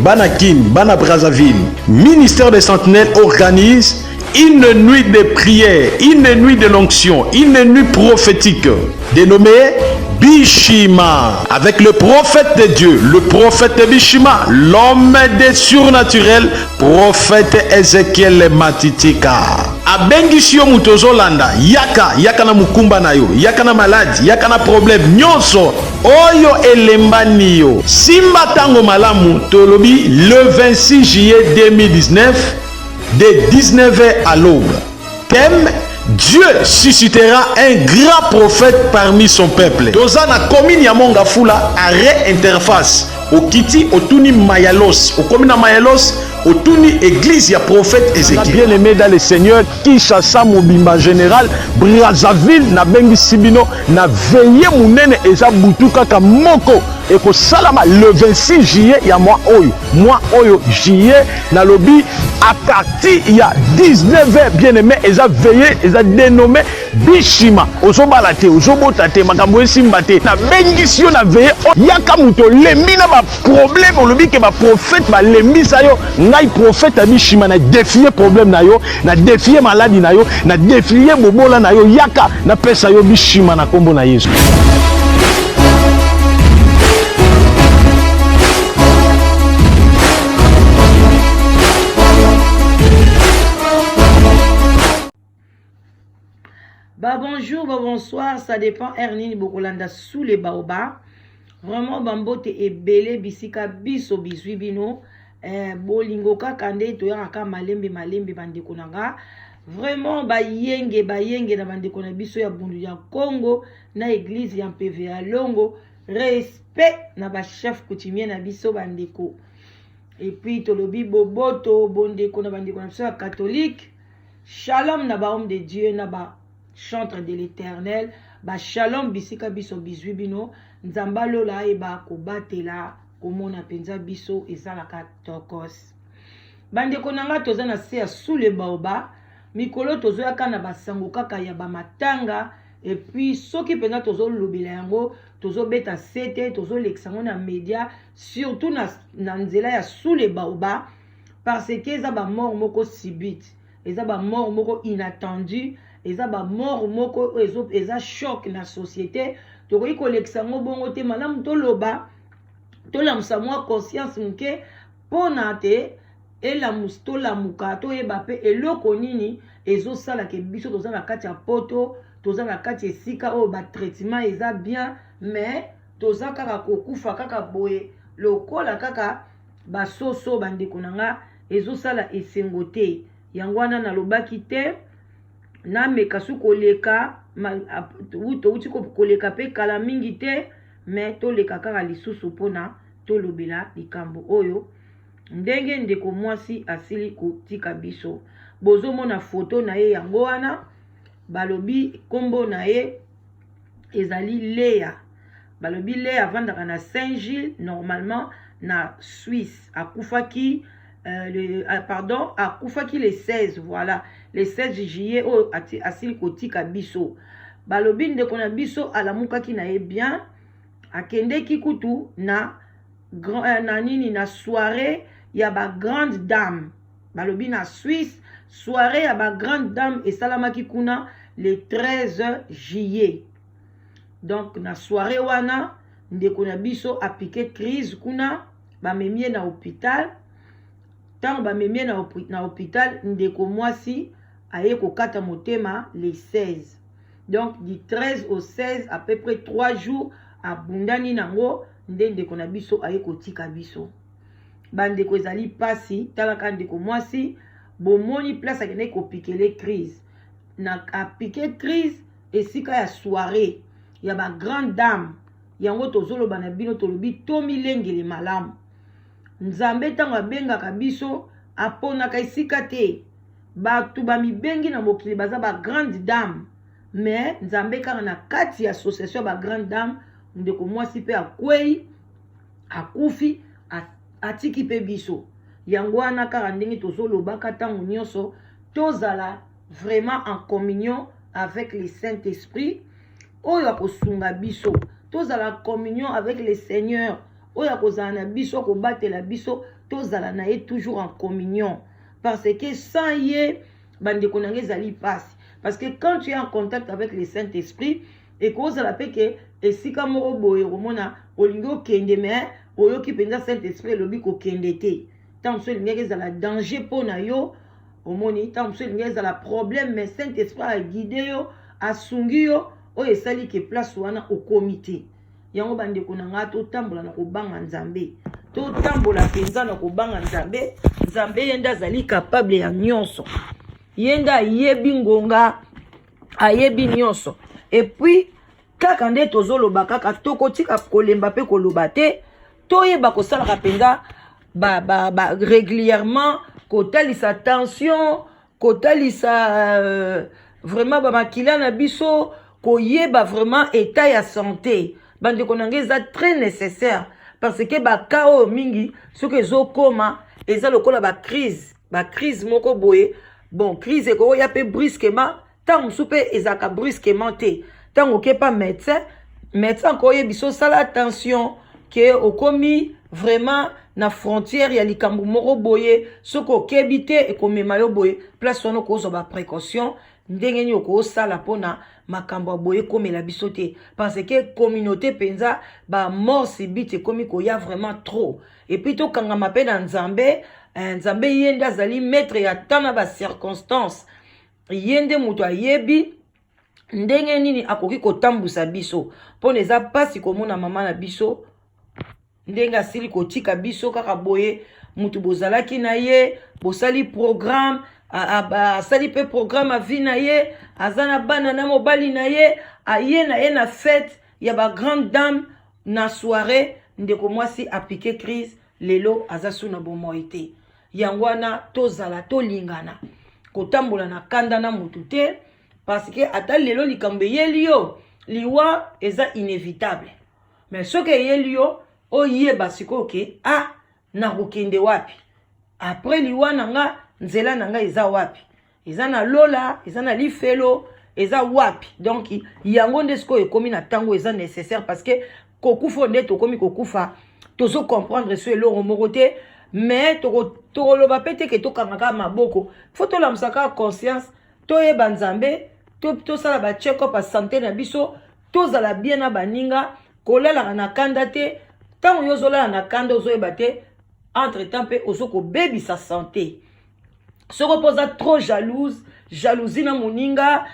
Bana Kim, Bana Brazzaville, ministère des Sentinelles organise une nuit de prière, une nuit de l'onction, une nuit prophétique dénommée Bishima, avec le prophète de Dieu, le prophète Bishima, l'homme des surnaturels, prophète Ezekiel Matitika. Abengisio mutozolanda, yaka na mukumba na yo, yaka na maladi, yaka na problème, nyonso, oyo elembani yo. Simba tango malamu, tolobi le 26 juillet 2019, de 19h à l'aube. Thème: Dieu suscitera un grand prophète parmi son peuple. Dozana commune ya monga fula arrêt interface. Okiti otuni Mayalos, okomina Mayalos, otuni église ya prophète Ézéchiel. Bien aimé dans le Seigneur, Kinshasa Mobimba général, Brazzaville na bengi sibino na veillé munene eza butu kaka moko. Et que salama le 26 juillet ya mois oyo juillet na lobby à partir il y a 19h bien aimé eza veillé eza dénommé Bishima ozobalate ozobotate makambo esimbate na bengisio na veillé yaka muto lembi na ba problème olobi ke ba prophète ba lembi sa yo ngai prophète Bishima na défier problème na yo na défier maladie na yo na défier bobola na yo yaka na pesa yo Bishima na kombo na Yesu. Bah bonjour, bah bonsoir, ça dépend. Ernini Bokolanda sous les baobabs. Vraiment, bambote et belé bisika biso bisui bino. Bolingoka kande toyaka malembe bandeko nanga. Vraiment, ba yenge na bandeko na biso ya bundu ya Congo na église ya PVA Longo. Respect na ba chef coutumier na biso bandeko. Et puis tolobi boboto bondeko na bandeko na biso ya catholique. Shalom na ba homme de Dieu na ba chantre de l'Éternel, ba shalom bisika biso bizwi bino, nzamba lola eba ko batela komona penza biso ezalaka tokos. Bande konanga toza na se sous le baoba, mikolo tozo yaka na basango kaka ya ba matanga, et puis soki penza tozo lobela yango, tozo beta sete, tozo leksango na média, surtout na nzela ya sous le baoba, parce que eza ba mort moko subite, eza ba mort moko inattendu. Eza ba mort moko eza choc na société to ko kolekisa ngo bongo te malamu to loba to la msamwa conscience mke pona te ela mustola muka to eba pe eloko nini ezo sala ke biso toza na kati ya poto toza na kati esika o ba traitement eza bien mais toza kaka kokufa kaka boye lokola kaka ba soso bandeko nanga ezo sala esengo te yango wana na lobaki te na mekasu koleka uti koleka pe kala mingi te mais to leka kaka lisusu pona to lobela likambo oyo ndenge ndeko mwasi asili kotika biso bozo mona photo na ye yango wana balobi kombo na ye ezali Léa balobi Léa avandaka na Saint-Gilles normalement na Suisse akufaki akufaki les 16 voilà les 16 juillet o asili kotika biso balobi ndeko na biso alamukaki na ye bien akendeki kutu na nini na soirée ya ba grande dame balobi na Suisse soirée ya ba grande dame esalamaki kuna le 13 juillet donc na soirée wana ndeko na biso apike crise kuna bamemie na hôpital tant bamemie na hôpital ndeko mwasi aye kokata motema les 16 donc du 13 au 16 à peu près 3 jours abundani nango ndeko na biso aye kotika biso bandeko ezali pasi talaka ndeko mwasi bomoni place akende kopikele crise na apike crise esika ya soirée ya ba grande dame yango tozoloba na bino tolobi tomilengele malamu nzambe ntango abengaka biso aponaka esika te. Bato bamibengi na mokili baza ba grande dame, mais nzambe kaka na kati ya association ba grande dame ndeko mwasi pe akwei akufi atiki pe biso. Yango wana kaka ndenge tozolobaka ntango nyonso tozala vraiment en communion avec le Saint-Esprit oyo akosunga biso, tozala communion avec le Seigneur oyo akozala na biso kobatela biso, tozala na ye toujours en communion, parce que sans ye bandeko na ngai ezali pasi. Parce que quand tu es en contact avec le Saint-Esprit et kozala pe ke esika moko boye komona olingi okende mais oyoki penza Saint-Esprit elobi kokende te, tant so elingi ezala danger mpona yo omoni, tant so elingi ezala problème, mais Saint-Esprit aguide yo asungi yo oyo esali ke place wana okomi te. Yango bandeko na nga totambola na kobanga nzambe, totambola penza na kobanga nzambe. Nzambe yenda azali capable ya nyonso, yenda ayebi ngonga, ayebi nyonso. Et puis kaka nde tozoloba kaka tokotika kolemba pe koloba te, toyeba kosalaka penza régulièrement, kotalisa tension, kotalisa vraiment makila na biso, koyeba vraiment état ya santé. Bandeko na ngai eza très nécessaire, parce que bakao mingi soki ezokoma eza lokola crise moko boye. Bon, crise eko ya pe brusquement, tant soupe ezaka brusquement te. Tant oké pas médecin ko yebiso sala attention que okomi vraiment na frontière ya likambo moko boye, soko kebite ekomema yo boye, place ono ko zo ba précaution ndenge ni oko sala pona makambo boye komela biso te, parce que communauté penza ba mort subite komi ko ya vraiment trop. Et puis to kanga mape na nzambe, nzambe yende azali maître ya tana ba circonstance, yende muto ayebi ndenge nini akoki kotambusa biso pona eza pasi komona mama na biso ndenge asili kotika biso kaka boye, mutu bozalaki na ye bosali programme asali pe programme a vie na ye, azana bana na mobali na ye, aye na ye na fête ya ba grande dame na soirée ndeko mwasi apike crise lelo azasu na bomoite. Yangwana tozala tolingana kotambola na kanda na mutu te, parce que ata lelo likambe yelio liwa eza inévitable, mais soki yelio oyeba siko ke na kokende wapi après liwa nanga nzela nanga eza wapi, eza na lola, eza na lifelo, eza wapi. Donc yango nde siko ekomi na tango eza nécessaire, parce que kokufa nde tokomi kokufa tozo comprendre so eloko moko te, mais tokoloba pete ke tokangaka maboko faut tolamusaka conscience, toyeba nzambe, tosala ba check up a santé na biso, tozala bien na baninga, kolalaka na kanda te. Tant yozolala na kanda ozoyeba te, entre temps pe ozoko baby sa santé. Se reposa trop jalousie na moninga,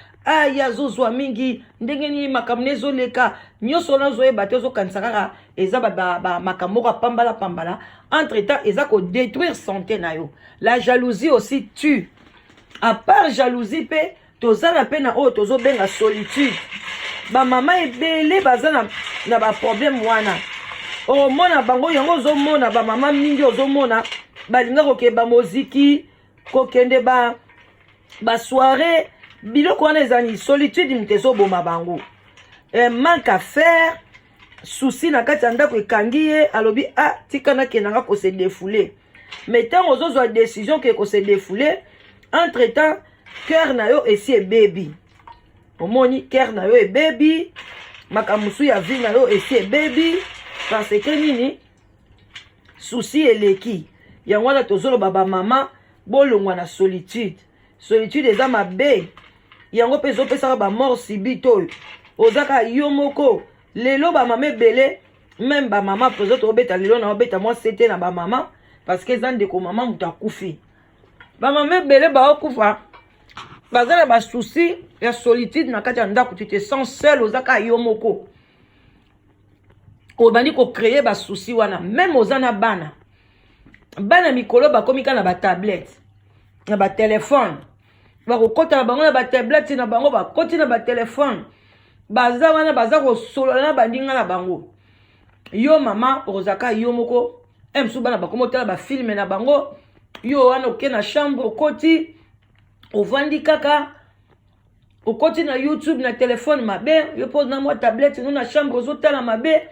yazozwa mingi ndenge ni makamne zoleka nyoso na zoyeba te ozokanisa kaka eza makambo ka pambala. Entre temps eza ko détruire santé na yo. La jalousie aussi tue. À part jalousie pe tozala pe na o tozo benga solitude. Ba mama ebele bazana na ba problème wana. O mona bango yango zo mona ba mama mingi ozo mona balinga kokeba moziki kokende ba soirée biloko wana ezani solitude mtezo boma bango. Manque à faire, souci na kati ya ndako ekangi ye alobi tika na kenanga ko se défouler. Mais tant ozozwa décision ke ko se défouler, entre temps cœur na yo esi baby. Omoni cœur na yo e baby, makamusu ya vie na yo esi baby, parce que nini souci eleki. Yango wana tozolo baba mama bolongwa na solitude. Solitude eza mabe. Yango pe zopesaka ba mort subite oyo. Ozaka yo moko. Lelo ba mama ebele, même ba mama peut-être obeta lelo na obeta moi c'était na ba mama, parce que zande ko mama muta kufi. Ba mama ebele ba okufa. Bazala ba souci ya solitude na kati ya ndako, tu te sens seul, ozaka yo moko. Obandi ko créer ba souci wana, même ozana bana. Bana mikolo ba komika na ba tablette, na ba téléphone. Ba kokota na bango na ba tablette na bango ba koti na ba téléphone. Baza wana baza ko solo na bandinga na bango. Yo mama ozaka yo moko mosusu bana bakoma otala bafilme na bango yo wana oke na chambre okoti ovandi kaka okoti na YouTube na telefone mabe yo pose na mwa tablette no na chambre ozotala mabe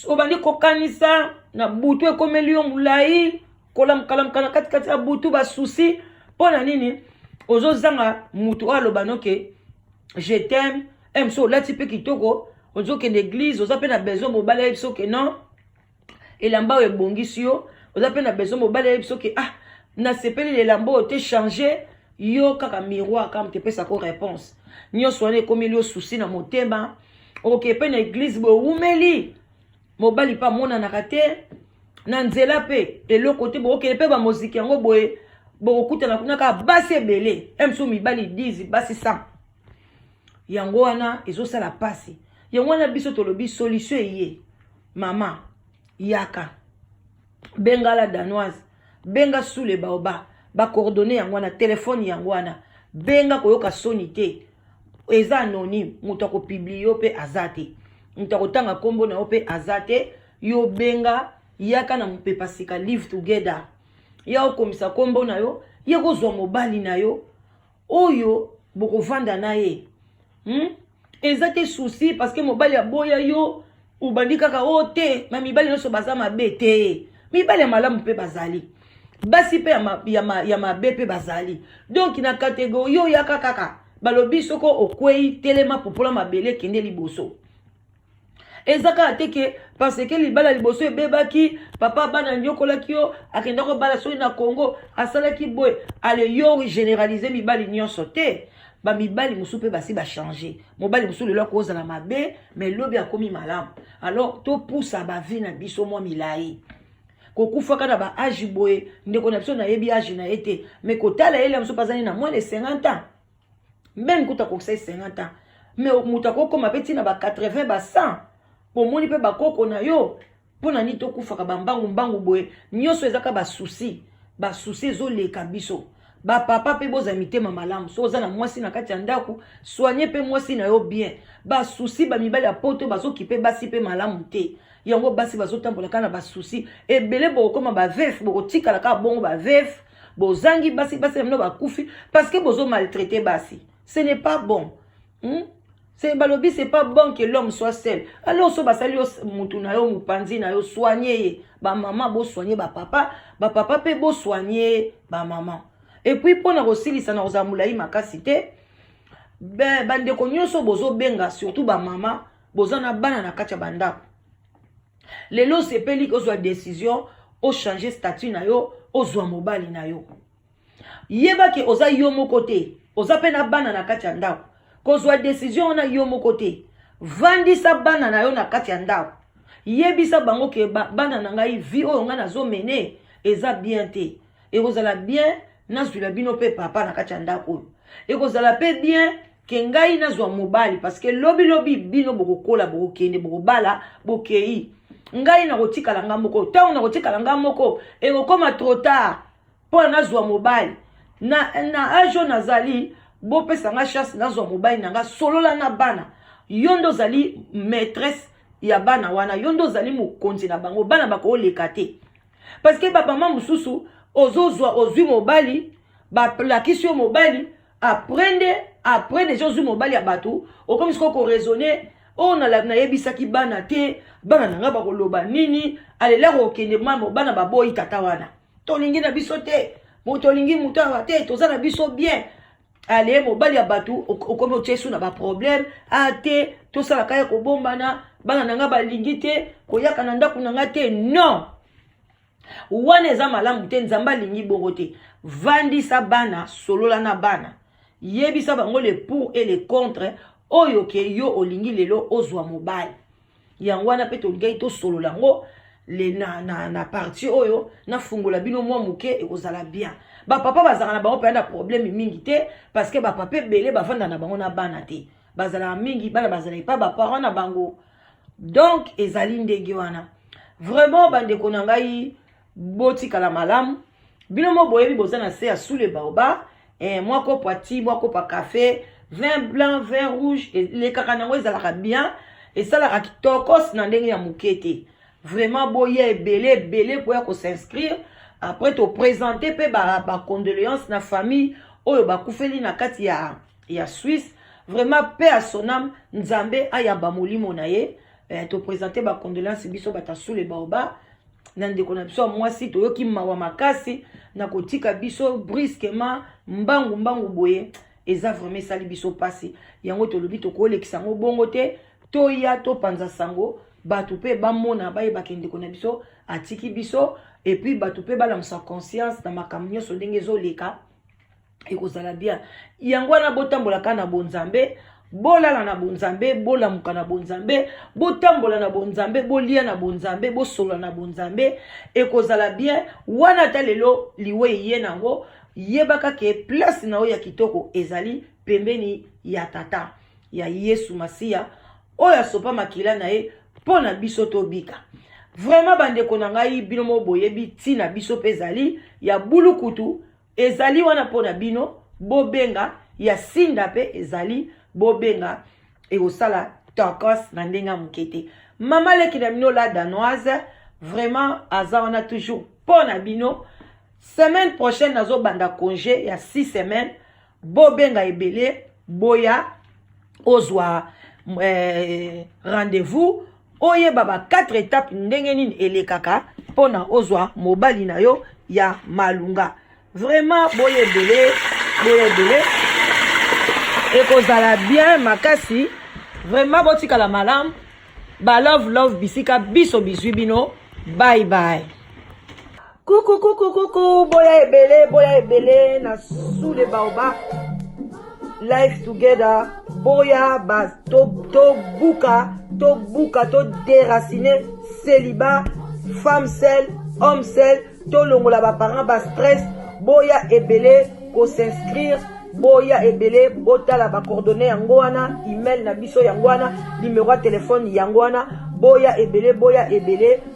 obandi kokanisa na butu ekomeli yo mulai kolamkalamkana katikati ya butu basusi mpona nini ozozanga mutu oyo aloba noke je t'aime mosusu olati mpe kitoko ozokende église oza mpe na besoin mobali ayebi soki non elamba oyo ebongisi yo oza mpe na besoin mobali ayebi soki nasepeli elamba oyo te change yo kaka miroir kama tepesako réponse nyonso wana ekomeli yo susi na motema okoke mpe na église boye owumeli mobali mpe amonanaka te na nzela mpe eloko te bokokende mpe bamoziki yango boye bokokutana kuna kaka basi ebele mosusu mibali 10 basi 100 yango wana ezosala pasi yango wana biso tolobi solution eye mama yaka benga la danoise benga sous le baoba bacoordonne yango wana telefone yango wana benga koyoka soni te eza anonyme moto akopiblie yo mpe aza te moto akotanga nkombo na yo mpe aza te yo benga yaka na mopepa sika live together ya okomisa nkombo na yo ye kozwa mobali na yo oyo bokovanda na ye eza te souci parce que mobali aboya yo ubandi kaka o te ma mibali nyonso baza mabe te mibali ya malamu mpe bazali basi mpe ya mabe mpe bazali donc na kategori yo yaka kaka balobi soko okwei telema popola mabele kende liboso eza kaka te ke parce que libala liboso ebebaki papa bana nyokolaki yo akenda kobala soki na Congo asalaki boye ale yo généraliser mibali nyonso te bamibali mosusu mpe basi bachange mobali mosusu lelo akozala mabe mais lobi akomi malamu alors topusa bavi na biso mwa milai kokufaka na baage boye ndeko na biso nayebi age na ye te mais kotala ele mosusu bazali na moins de 50 ans même kuta kokisa 50 ans mais moto akokoma mpe ntina ba 80 ba 100 bomoni mpe bakoko na yo mpona nini tokufaka bambangu boye nyonso ezaka basusi ezoleka biso bapapa mpe boza mitema malamu so oza na mwasi na kati ya ndako soigne mpe mwasi na yo bien basusi bamibali ya poto bazokipe basi mpe malamu te yango basi bazotambola kaka na basusi ebele bokokoma bavef bokotikala kaka bongo bavef bozangi basi na mino bakufi parce que bozo maltraité basi ce n'est pas bon c'est balobi c'est pas bon que l'homme soit seul alors so basali yo mutu na yo mupanzi na yo soigner ba maman bo soigner ba papa pe bo soigner ba maman et puis pona kosilisa na kozamulai makasi te bandeko nyonso bozo benga surtout ba mama boza na bana na kati ya bandako lelo sepeli kozwa décision o changer statut na yo ozwa mobali na yo yeba ke oza yo moko te oza pe na bana na kati ya ndako kozwa décision na yo moko te vandisa bana na yo na kati ya ndako yebisa bango ke bana na ngai vi oyo nga nazomene eza bien te ekozala bien nazwila bino pe papa na kati ya ndako oyo ekozala pe bien ke ngai nazwa mobali parce que lobi bino bokokola bokokende bokobala bokei ngai nakotikala nga moko ntango nakotikala nga moko ekokoma trop tard mpo nazwa mobali na age oyo nazali bopesa nga chance nazwa mobali na nga solola na bana yo ndo ozali maîtresse ya bana wana yo ndo ozali mokonzi na bango bana bakooleka te parce que bamama mosusu ozwi mobali balakisi yo mobali après déjà ozwi mobali ya bato okomi siko koraisonne oyo nayebisaki bana te bana na nga bakoloba nini alela kokende mama bana baboyi tata wana tolingi na biso te tolingi moto awa te toza na biso bien ale mobali ya bato okomi otiesu na baproblème te tosalaka ye kobombana bana na nga balingi te koyaka na ndako na nga te non wana eza malamu te nzambe alingi bongo te vandisa bana solola na bana yebisa bango le pour et le contre oyo ke yo olingi lelo ozwa mobali yango wana mpe tolingai tosolola yango na parti oyo nafungola bino mwa moke ekozala bien bapapa bazalaka na bango mpe na problème mingi te parce que bapapa ebele bavanda na bango na bana te bazalaka mingi bana bazalaki pa baparent na bango donc ezali ndenge wana vraiment bandeko na ngai botikala malamu bino mo boyebi boza na se ya sous le baoba mwako poiti mwako pa café vin blanc vin rouge elekaka nango ezalaka bien esalaka kitokos na ndenge ya moke te vraiment boya ebele pour s'inscrire après te présenter pe ba condoléances na famille oyo bakufeli na kati ya Suisse. Vraiment paix à son âme, Nzambe ayamba molimo na ye te présenter ba condoléances biso bata sous les baoba nande kona biso moi si toyoki mawa makasi na kotika biso brusquement mbangu boye eza vraiment sali biso passé yango to lobi to ko lekisa ngo bongo te to ya to panza sango batu pe ba mona ba bakende kona biso atiki biso et puis batu pe ba la sa conscience na makamnyo so ndenge zo leka et kozala bien yango na botambola kana bonzambe bolala na bonzambe bolamuka na bonzambe botambola na bonzambe bolia na bonzambe bosola na bonzambe et kozala bien wana talelo liwe ye nango yebaka ke place na oya kitoko ezali pembeni ya tata ya Yesu Masia oya sopa makila na ye pona biso to bika. Vraiment bande konangai bino mo boyebi tina biso pezali ya bulukutu ezali wana pona bino bobenga ya sinda pe ezali bobenga et osala tokos na ndenga mukete. Mama leki na bino la danoise vraiment aza wana toujours pona bino. Semaine prochaine nazo banda congé ya 6 semaines bobenga ebele boya ozwa rendez-vous oye baba 4 étapes ndenge nini elekaka pona ozwa mobali na yo ya malunga. Vraiment boye ebele ekozala bien makasi. Vraiment botika la malam ba love bisika biso biswi bino. Bye bye. Coucou boya ebele na sous les baobab life together boya ba to buka to déraciner célibat femme seule homme seul to longola ba parents ba stress boya ebele ko s'inscrire boya ebele botala ba coordonnées yango wana email na biso yango wana numéro de téléphone yango wana boya ebele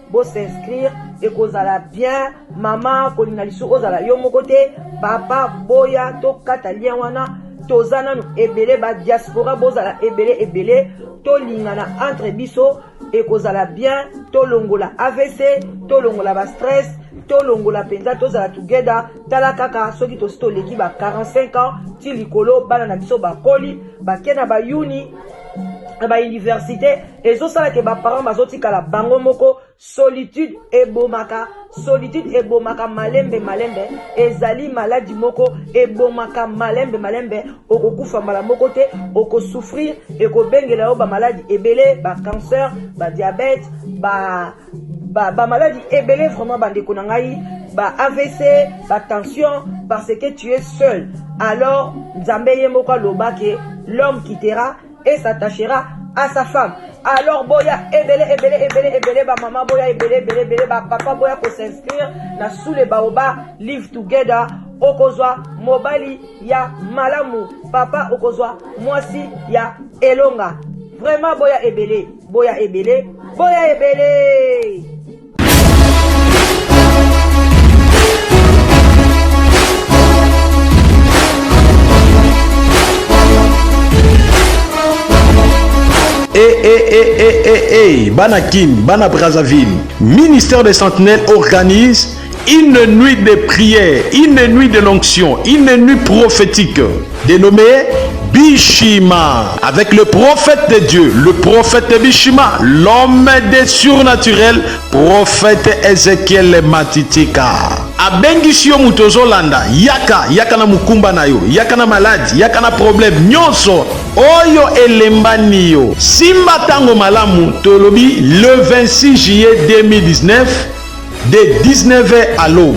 bo s'inscrire et kozala bien maman kolina lisu ozala yo moko te papa boya to kata lien wana tozana no ebele ba diaspora bozala ebele to lingana entre biso et kozala bien to longola AVC to longola ba stress to longola penza tozala together tala kaka soki to leki ba 45 ans ti likolo bana na biso ba koli ba kena ba uni ba université ezosala ke ba parents bazotikala bango moko solitude ebomaka malembe ezali maladie moko ebomaka malembe okokufa mala moko te okosouffrir ekobengela yo ba maladie ebele ba cancer ba diabète ba maladie ebele vraiment bandeko na ngai ba AVC ba tension parce que tu es seul. Alors Nzambe ye moko aloba ke l'homme quittera et s'attachera à sa femme. Alors boya ebele ba maman boya ebele ba papa boya ko s'inscrire na sous les baobab live together okozwa mobali ya malamu papa okozwa mwasi ya elonga. Vraiment boya ebele. Bana Kin, Bana Brazzaville, ministère des Sentinelles organise une nuit de prière, une nuit de l'onction, une nuit prophétique dénommée Bishima, avec le prophète de Dieu, le prophète Bishima, l'homme des surnaturels, prophète Ezekiel Matitika. Abengisio mutozolanda, yaka na mukumba na yo, yaka na maladi, yaka na problème, nyonso, oyo elembani yo. Simba tango malamu, tolobi, le 26 juillet 2019, de 19h à l'aube.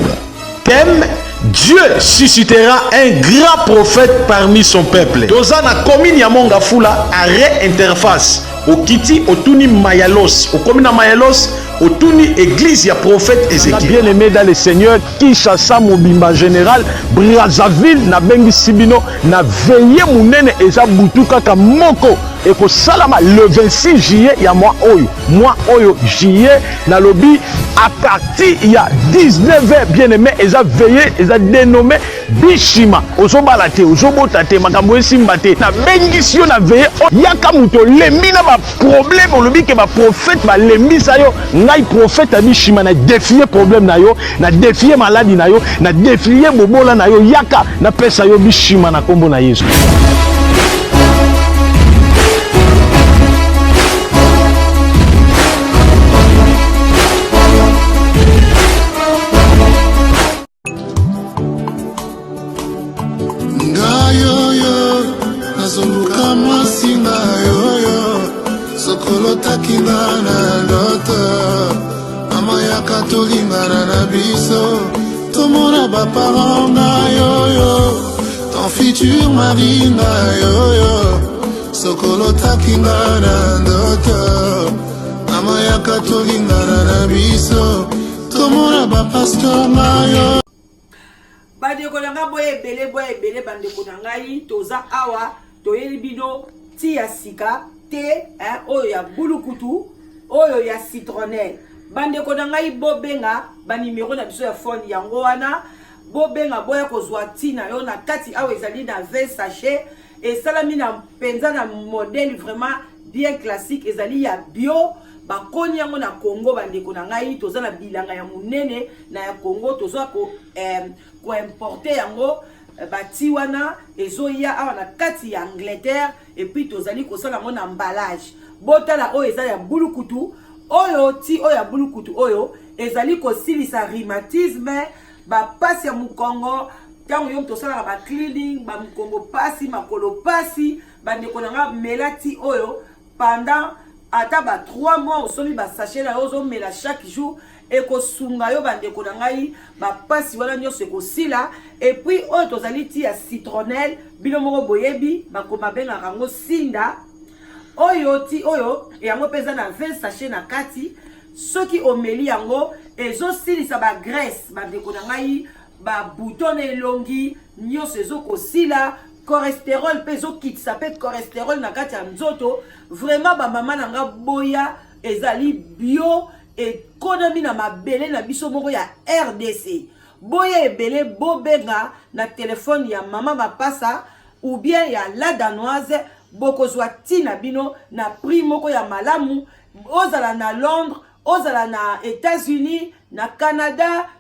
Thème: Dieu suscitera un grand prophète parmi son peuple. Dozana commune ya monga fula arrêt interface. Okiti otuni Mayalos, okomina Mayalos, otuni église ya prophète Ézéchiel. Bien aimé dans le Seigneur, Kinshasa Mobimba général, Brazzaville na bengi sibino na veillé munene eza butuka ka moko. Et que salama le 26 juillet ya mois oyo juillet na lobby à partir il y a 19h bien aimé eza veillé eza dénommé Bishima ozobalate ozobotate makambo esimbate na bengisio na veillé yaka muto lembi na ba problème lobby ke ba prophète ba lembi sa yo ngai prophète abishima na défier problème na yo, na défier maladie na yo, na défier bobola na yo, yaka na pesa yo bishima na kombo na Yesu. Takingana ndoto mama ya katolingana na biso tomona baparent na yoyo ton futur mari na yoyo sokolo takingana ndoto mama ya katolingana na biso tomona bapasteur na yo bandeko na nga boye ebele bandeko na ngai toza awa toyeli bino ti ya sika te oyo ya bulukutu oyo ya citronnelle bandeko na ngai bobenga banimero na biso ya phone yango wana bobenga boya kozwa tina yo na kati awa ezali na 20 sachet esalami na mpenza na modèle vraiment bien classique ezali ya bio bakoni yango na Congo bandeko na ngai toza na bilanga ya munene na ya Congo toza ko importer yango bati wana ezoya awa na kati ya Angleterre et puis tozali kosala mon emballage botala oyo ezali ya bulukutu oyo ti oyo ya bulukutu oyo ezali kosilisa rhumatisme ba pasi ya mukongo tango yo tosala ba cleaning ba mukongo pasi makolo pasi bandeko na nga melati oyo pendant ata ba 3 mois osomi ba sachet na ozo mela chaque jour ekosunga yo bandeko na ngai ba pasi wana nyonso ekosila et puis oyo tozali ti ya citronnelle bino moko boyebi bakoma benga rango sinda oyo ti oyo yango pesa na 20 sachet na kati soki omeli yango ezosilisa ba graisse bandeko na ngai ba bouton elongi nyonso ezokosila cholestérol pe ezokitisa pe cholestérol na kati ya nzoto vraiment ba mama na nga boya ezali bio ekonomi na mabele na biso moko ya RDC boya ebele bobenga na telefone ya mama mapasa ou bien ya la danoise bokozwa tina bino na prix moko ya malamu ozala na Londres ozala na États-Unis na Canada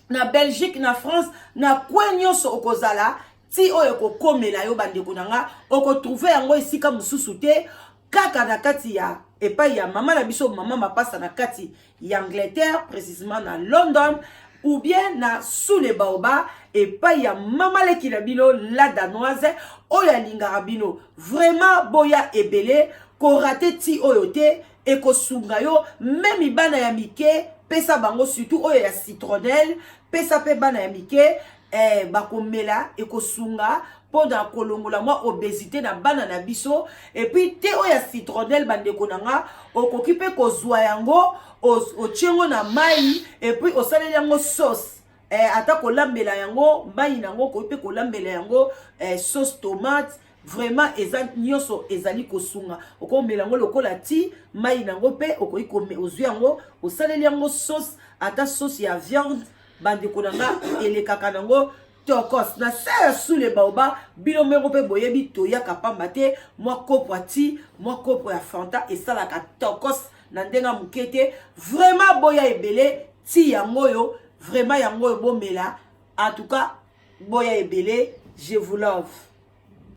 na Belgique na France na kwenyoso okozala ti oyo kokomela yo bandeko nanga okotrouver yango esika mususu te kaka na kati ya epai ya mama na biso mama mapasa na kati ya Angleterre précisément na London ou bien na sous les baobas epai ya mama leki na bino la danoise oyo alingaka bino vraiment boya ebele ko raté ti oyo te ekosunga yo même bana ya mike pesa bango surtout oyo ya citronnelle pesa pe bana ya mike bakomela ekosunga pendant kolongola moi obésité na bana na biso et puis te oyo ya citronnelle bandeko nanga okoki pe kozwa yango otiengo na mai et puis osaleli yango sauce ata kolambela yango mai nango okoki pe kolambela yango sauce tomate vraiment eza nyonso ezali kosunga okomela yango lokola ti mai nango pe okoki ozwi yango osaleli yango sauce ata sauce ya viande bandeko nanga elekaka nango tokos na sa sous les baobas bino meko pe boyebi toyaka pamba te mwa kopo ati mwa kopo ya fanta esalaka tokos na ndenga mukete vraiment boya ebele ti yango yo vraiment yango yo bomela en tout cas boya ebele je vous love.